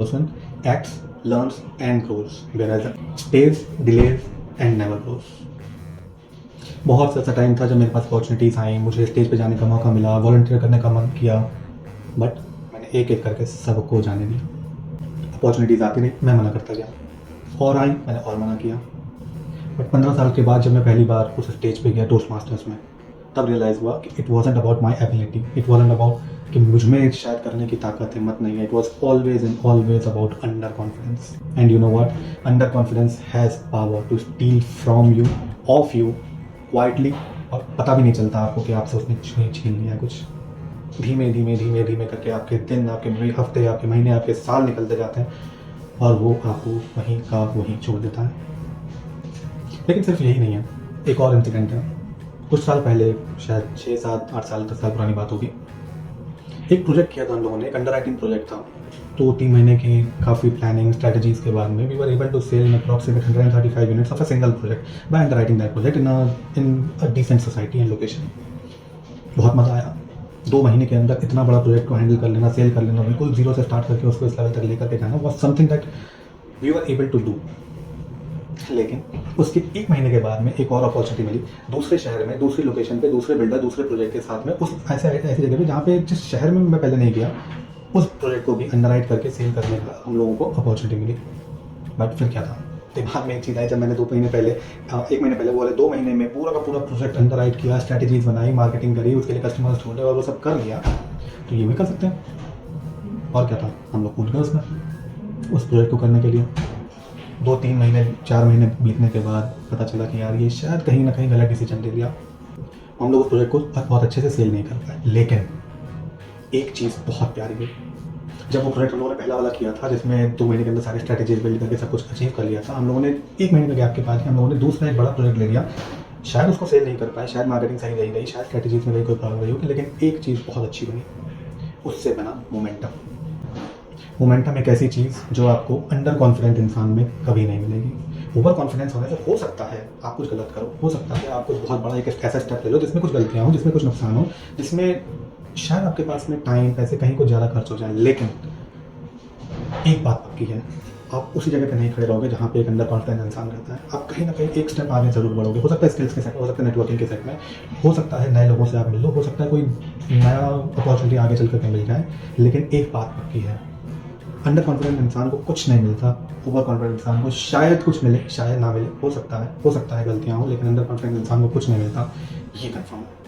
person acts, learns and grows, whereas stays, delays and never grows. बहुत सा time था जब मेरे पास अपॉर्चुनिटीज़ आई, मुझे स्टेज पे जाने का मौका मिला, वॉलंटियर करने का मन किया, बट मैंने एक एक करके सबको जाने दिया। अपॉर्चुनिटीज़ आती रही, मैं मना करता गया, और आई, मैंने और मना किया। बट 15 साल के बाद जब मैं पहली बार उस स्टेज पे गया टोस्ट मास्टर्स में, तब रियलाइज़ हुआ कि it wasn't about my ability, it wasn't about कि मुझ में शायद करने की ताकत हिम्मत नहीं है। It was always and always about under confidence. And you know what, under confidence has power to steal from you, of you, quietly, और पता भी नहीं चलता आपको कि आपसे उसने छीन लिया कुछ। धीमे धीमे धीमे धीमे करके आपके दिन, आपके हफ्ते, आपके महीने, आपके साल निकलते जाते हैं, और वो आपको वहीं का वहीं छोड़ देता है। लेकिन सिर्फ यही नहीं है, एक और इंसिडेंट है। कुछ साल पहले, शायद 6, 7, 8 साल, 10 साल पुरानी बात होगी, एक प्रोजेक्ट किया था हम लोगों ने, एक अंडर राइटिंग प्रोजेक्ट था। 2-3 महीने की काफ़ी प्लानिंग स्ट्रेटजीज़ के बाद में we were able to sell approximate 135 units of a single project by under writing that project in a decent society and location. बहुत मज़ा आया। 2 महीने के अंदर इतना बड़ा प्रोजेक्ट को हैंडल कर लेना, सेल कर लेना, बिल्कुल जीरो से स्टार्ट करके उसको इस लेवल तक लेकर के जाना was something that we were able to do. लेकिन उसके 1 महीने के बाद में एक और अपॉर्चुनिटी मिली दूसरे शहर में, दूसरी लोकेशन पे, दूसरे बिल्डर, दूसरे प्रोजेक्ट के साथ में, उस ऐसी जगह पे जहाँ पे जिस शहर में मैं पहले नहीं गया, उस प्रोजेक्ट को भी अंडरराइट करके सेल करने का हम लोगों को अपॉर्चुनिटी मिली। बट फिर क्या था, दिमाग में एक चीज़ आई, जब मैंने 1 महीने पहले बोले 2 महीने में पूरा का पूरा प्रोजेक्ट अंडरराइट किया, स्ट्रैटेजीज बनाई, मार्केटिंग करी, उसके लिए कस्टमर्स ढूंढे और वो सब कर लिया, तो ये भी कर सकते हैं। और क्या था, हम लोग कूद गए उसमें, उस प्रोजेक्ट को करने के लिए। 2-3 महीने, 4 महीने बीतने के बाद पता चला कि यार ये शायद कहीं ना कहीं गलत डिसीजन ले लिया। हम लोग उस प्रोजेक्ट को बहुत अच्छे से सेल नहीं कर पाए। लेकिन एक चीज़ बहुत प्यारी हुई, जब वो प्रोजेक्ट हम लोगों ने पहला वाला किया था, जिसमें 2 महीने के अंदर सारे स्ट्रैटेजीज बिल्ड करके सब कुछ अचीव कर लिया था, हम लोगों ने 1 महीने के गैप के बाद हम लोगों ने दूसरा एक बड़ा प्रोजेक्ट ले लिया। शायद उसको सेल नहीं कर पाए, शायद मार्केटिंग सही नहीं रही, शायद स्ट्रैटेजीज में कोई प्रॉब्लम रही होगी, लेकिन एक चीज़ बहुत अच्छी बनी, उससे बना मोमेंटम। मोमेंटम एक ऐसी चीज़ जो आपको अंडर कॉन्फिडेंट इंसान में कभी नहीं मिलेगी। ओवर कॉन्फिडेंस होने से हो सकता है आप कुछ गलत करो, हो सकता है आप कुछ बहुत बड़ा एक ऐसा स्टेप ले लो जिसमें कुछ गलतियाँ हो, जिसमें कुछ नुकसान हो, जिसमें शायद आपके पास में टाइम, पैसे कहीं कुछ ज़्यादा खर्च हो जाए। लेकिन एक बात पक्की है, आप उसी जगह पे नहीं खड़े रहोगे जहाँ पे एक अंडर कॉन्फिडेंस इंसान रहता है। आप कहीं ना कहीं एक स्टेप आगे जरूर बढ़ोगे। हो सकता है स्किल्स के सेट में, हो सकता है नेटवर्किंग के सेट में, हो सकता है नए लोगों से आप मिल लो, हो सकता है कोई नया अपॉर्चुनिटी आगे चल करके मिल जाए। लेकिन एक बात पक्की है, अंडर कॉन्फिडेंट इंसान को कुछ नहीं मिलता, ओवर कॉन्फिडेंट इंसान को शायद कुछ मिले, शायद ना मिले, हो सकता है गलतियाँ हो, लेकिन अंडर कॉन्फिडेंट इंसान को कुछ नहीं मिलता, ये कंफर्म है।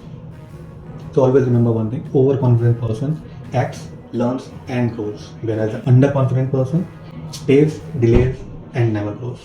तो always remember one thing, over confident person acts, learns and grows, whereas the underconfident person stays, delays and never grows.